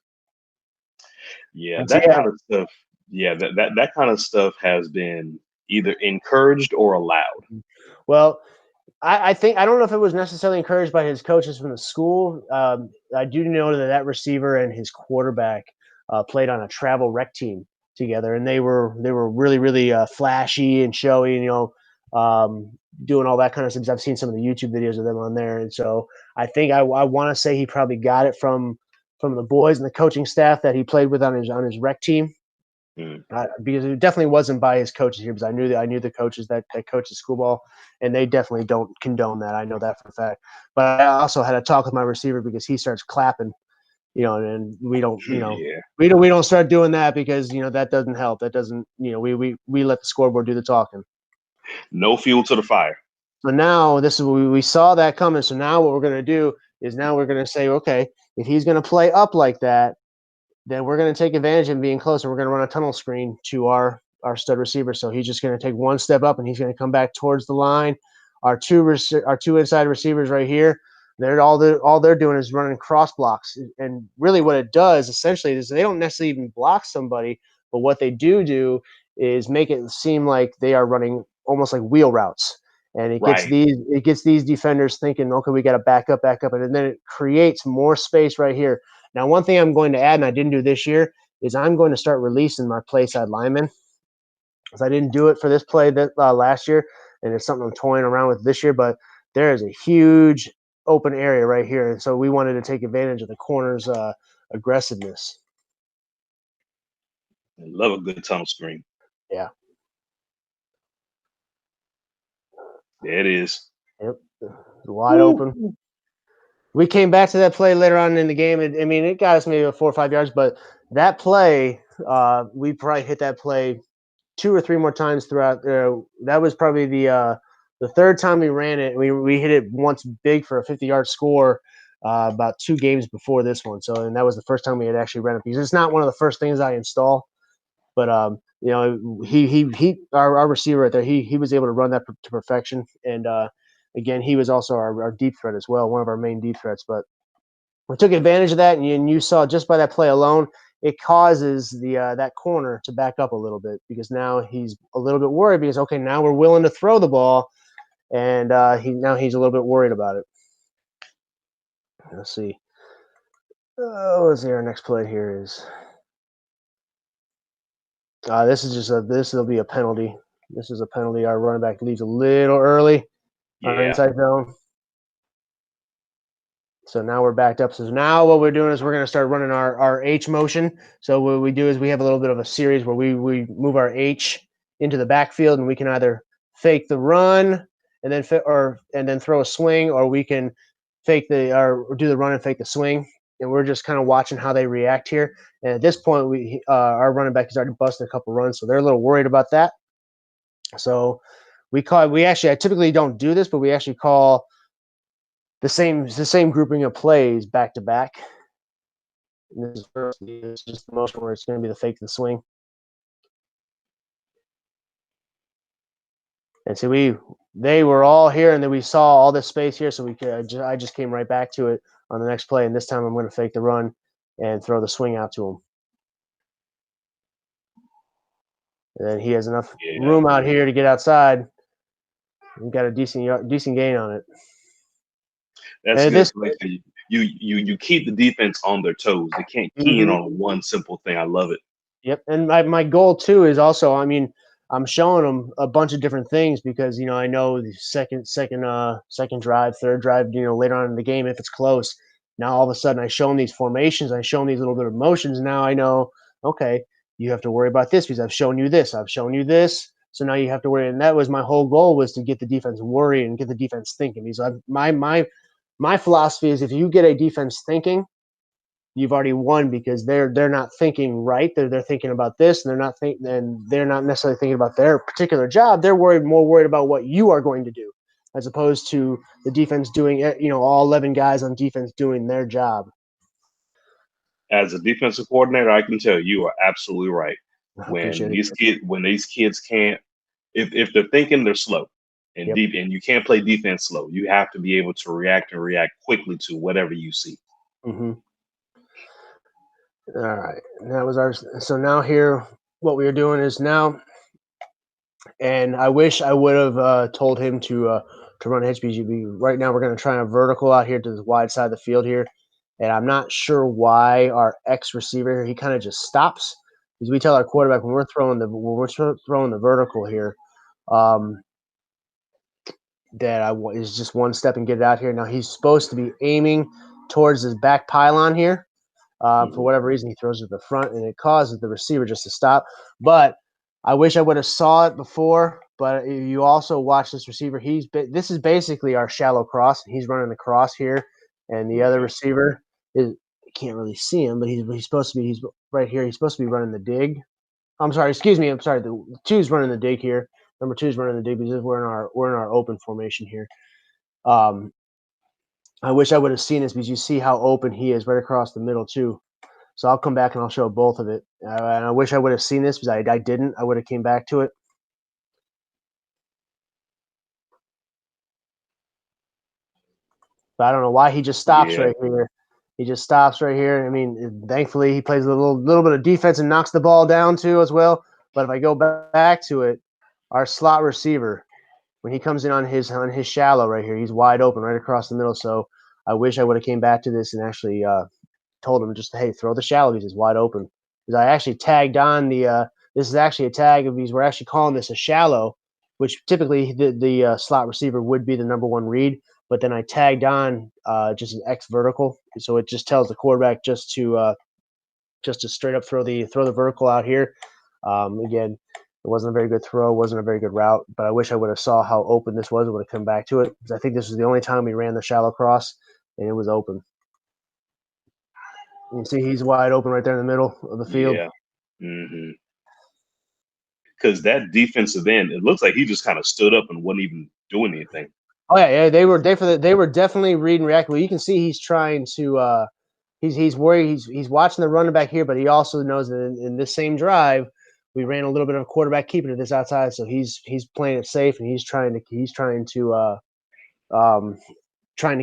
Yeah, And so that yeah, kind of stuff. Yeah, that kind of stuff has been either encouraged or allowed. well, I think I don't know if it was necessarily encouraged by his coaches from the school. I do know that receiver and his quarterback played on a travel rec team together, and they were really really flashy and showy, and doing all that kind of stuff. I've seen some of the YouTube videos of them on there, and so I think I want to say he probably got it from the boys and the coaching staff that he played with on his rec team. Mm. Because it definitely wasn't by his coaches here, because I knew the coaches that coach the school ball, and they definitely don't condone that. I know that for a fact. But I also had a talk with my receiver because he starts clapping, and we don't, Yeah, we don't start doing that because that doesn't help. That doesn't, we let the scoreboard do the talking. no fuel to the fire. So now this is we saw that coming. So now what we're gonna do is now we're gonna say, okay, if he's gonna play up like that, then we're going to take advantage of being close, and we're going to run a tunnel screen to our our stud receiver. So he's just going to take one step up and he's going to come back towards the line. Our two inside receivers right here, all they're doing is running cross blocks. And really what it does essentially is they don't necessarily even block somebody, but what they do is make it seem like they are running almost like wheel routes. And it gets these defenders thinking, okay, we got to back up, and then it creates more space right here. Now, one thing I'm going to add, and I didn't do this year, is I'm going to start releasing my play side linemen. Because I didn't do it for this play that last year, and it's something I'm toying around with this year. But there is a huge open area right here, and so we wanted to take advantage of the corner's aggressiveness. I love a good tunnel screen. Yeah. There it is. Yep. Wide open. We came back to that play later on in the game. It got us maybe 4 or 5 yards, but that play, we probably hit that play 2 or 3 more times throughout. That was probably the third time we ran it. We hit it once big for a 50-yard score about 2 games before this one. So, and that was the first time we had actually ran it because it's not one of the first things I install. But our receiver right there, he was able to run that to perfection. And again, he was also our deep threat as well, one of our main deep threats. But we took advantage of that, and you saw just by that play alone, it causes that corner to back up a little bit because now he's a little bit worried because okay, now we're willing to throw the ball, and he's a little bit worried about it. Let's see. Let's see. Our next play here is. This is just this will be a penalty. This is a penalty. Our running back leaves a little early. Our inside zone. So now we're backed up. So now what we're doing is we're going to start running our H motion. So what we do is we have a little bit of a series where we move our H into the backfield, and we can either fake the run and then throw a swing, or we can do the run and fake the swing. And we're just kind of watching how they react here. And at this point, our running back has already busted a couple runs, so they're a little worried about that. So I typically don't do this, but we actually call the same grouping of plays back to back. This is just the motion where it's going to be the fake the swing. And so they were all here, and then we saw all this space here, so I just came right back to it on the next play, and this time I'm going to fake the run and throw the swing out to him. And then he has enough room out here to get outside. We got a decent gain on it. That's good. You keep the defense on their toes. They can't key in on one simple thing. I love it. Yep, and my goal too is also, I'm showing them a bunch of different things because I know the second drive, third drive, later on in the game if it's close. Now all of a sudden I show them these formations, I show them these little bit of motions. Now I know, okay, you have to worry about this because I've shown you this, so now you have to worry. And that was my whole goal, was to get the defense worried and get the defense thinking. Because my philosophy is if you get a defense thinking, you've already won because they're not thinking right. They're thinking about this, and they're not necessarily thinking about their particular job. They're more worried about what you are going to do, as opposed to the defense doing all 11 guys on defense doing their job. As a defensive coordinator, I can tell you are absolutely right. When these kids can't, if they're thinking, they're slow and deep, and you can't play defense slow. You have to be able to react quickly to whatever you see. Mm-hmm. All right, that was so now here, what we are doing is now, and I wish I would have told him to run HBGB. Right now, we're going to try a vertical out here to the wide side of the field here, and I'm not sure why our X receiver here, he kind of just stops, because we tell our quarterback when we're throwing the vertical here, that is just one step and get it out here. Now he's supposed to be aiming towards his back pylon here. For whatever reason, he throws it to the front, and it causes the receiver just to stop. But I wish I would have saw it before. But you also watch this receiver. This is basically our shallow cross. He's running the cross here, and the other receiver you can't really see him, but he's supposed to be. He's right here. He's supposed to be running the dig. I'm sorry. Excuse me. I'm sorry. The two's running the dig here. Number 2's running the dig because we're in our open formation here. I wish I would have seen this because you see how open he is right across the middle too. So I'll come back and I'll show both of it. And I wish I would have seen this because I didn't. I would have came back to it. But I don't know why he just stops Yeah. right here. He just stops right here. I mean, thankfully he plays a little bit of defense and knocks the ball down too as well. But if I go back to it, our slot receiver, when he comes in on his shallow right here, he's wide open right across the middle. So I wish I would have came back to this and actually told him just, hey, throw the shallow. He's wide open. Because I actually tagged on the this is actually a tag of these. We're actually calling this a shallow, which typically the slot receiver would be the number one read. But then I tagged on just an X vertical, so it just tells the quarterback just to straight up throw the vertical out here. Again, it wasn't a very good throw, wasn't a very good route, but I wish I would have saw how open this was. I would have come back to it because I think this was the only time we ran the shallow cross and it was open. You can see he's wide open right there in the middle of the field. Yeah. Because that defensive end, it looks like he just kind of stood up and wasn't even doing anything. Oh yeah, they were definitely reading react. Well, you can see he's trying to he's worried. He's watching the running back here, but he also knows that in this same drive we ran a little bit of a quarterback keeping to this outside, so he's playing it safe and he's trying to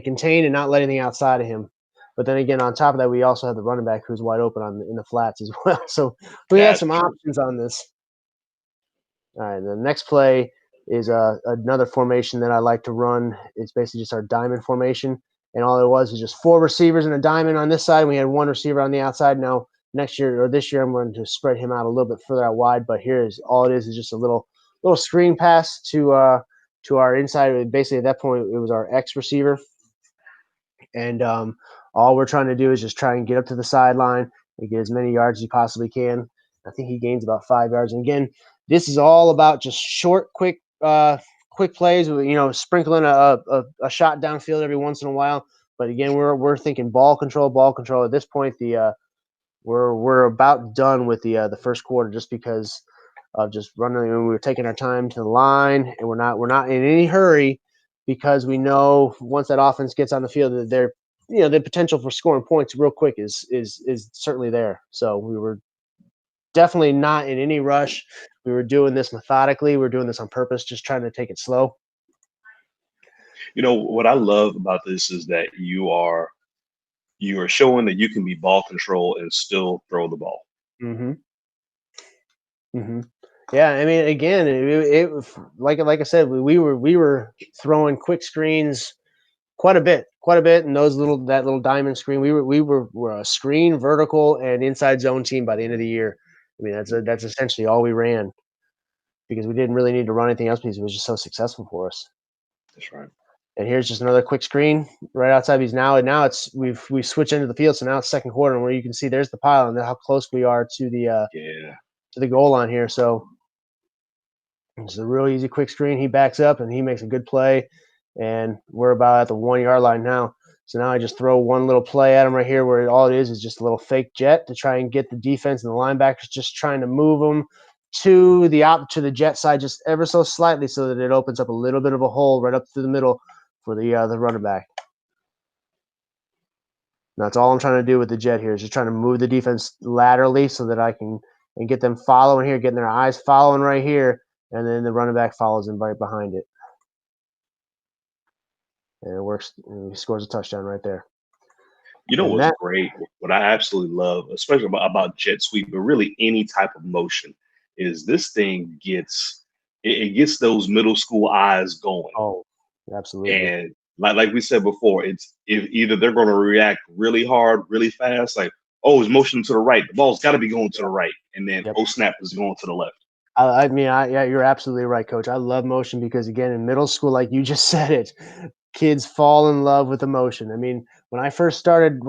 contain and not let anything outside of him. But then again, on top of that, we also have the running back who's wide open in the flats as well. So we had That's some true. options on this. All right, the next play is another formation that I like to run. It's basically just our diamond formation, and all it was is just four receivers and a diamond on this side. We had one receiver on the outside. Now next year or this year, I'm going to spread him out a little bit further out wide. But here is all it is just a little screen pass to our inside. Basically, at that point, it was our X receiver, and all we're trying to do is just try and get up to the sideline and get as many yards as you possibly can. I think he gains about 5 yards. And again, this is all about just short, quick plays. Sprinkling a shot downfield every once in a while. But again, we're thinking ball control. At this point, we're about done with the first quarter just because of just running. We were taking our time to the line, and we're not in any hurry because we know once that offense gets on the field that they're the potential for scoring points real quick is certainly there. So we were definitely not in any rush. We were doing this methodically. We were doing this on purpose, just trying to take it slow. What I love about this is that you are showing that you can be ball control and still throw the ball. Mm-hmm. Mm-hmm. Yeah, I mean, again, it like I said, we were throwing quick screens quite a bit, and that little diamond screen. We were a screen, vertical, and inside zone team by the end of the year. I mean, that's essentially all we ran because we didn't really need to run anything else because it was just so successful for us. That's right. And here's just another quick screen right outside these now. And now we've switched into the field, so now it's second quarter, and where you can see there's the pile and how close we are to the goal line here. So it's a real easy quick screen. He backs up and he makes a good play, and we're about at the 1 yard line now. So now I just throw one little play at him right here, where all it is just a little fake jet to try and get the defense and the linebackers just trying to move them to the jet side just ever so slightly, so that it opens up a little bit of a hole right up through the middle for the running back. That's all I'm trying to do with the jet here is just trying to move the defense laterally so that I can and get them following here, getting their eyes following right here, and then the running back follows him right behind it. And it works. And he scores a touchdown right there. What's great, what I absolutely love, especially about jet sweep, but really any type of motion, is this thing it gets those middle school eyes going. Oh, absolutely. And like we said before, it's either they're going to react really hard, really fast, like, oh, it's motion to the right. The ball's got to be going to the right. And then, oh, snap, is going to the left. Yeah, you're absolutely right, Coach. I love motion because, again, in middle school, like you just said it, kids fall in love with emotion. I mean, when I first started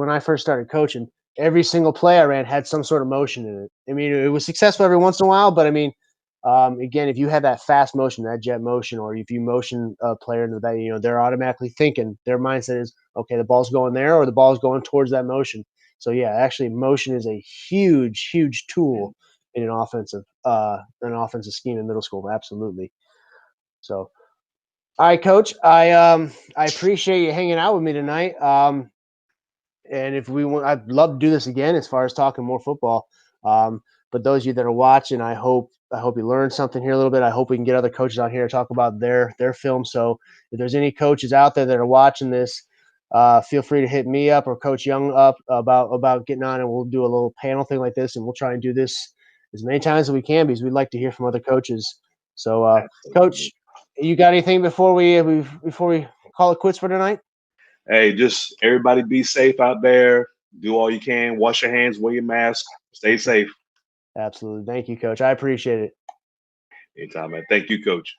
coaching, every single play I ran had some sort of motion in it. I mean, it was successful every once in a while, but I mean, again, if you have that fast motion, that jet motion, or if you motion a player into that, they're automatically thinking, their mindset is, okay, the ball's going there or the ball's going towards that motion. So yeah, actually, motion is a huge, huge tool in an offensive scheme in middle school. Absolutely. So, all right, Coach, I appreciate you hanging out with me tonight. And if we want, I'd love to do this again as far as talking more football. But those of you that are watching, I hope you learned something here a little bit. I hope we can get other coaches on here to talk about their film. So if there's any coaches out there that are watching this, feel free to hit me up or Coach Young up about getting on, and we'll do a little panel thing like this, and we'll try and do this as many times as we can because we'd like to hear from other coaches. So, Coach, Absolutely. you got anything before we call it quits for tonight? Hey, just everybody be safe out there. Do all you can. Wash your hands. Wear your mask. Stay safe. Absolutely. Thank you, Coach. I appreciate it. Anytime, man. Thank you, Coach.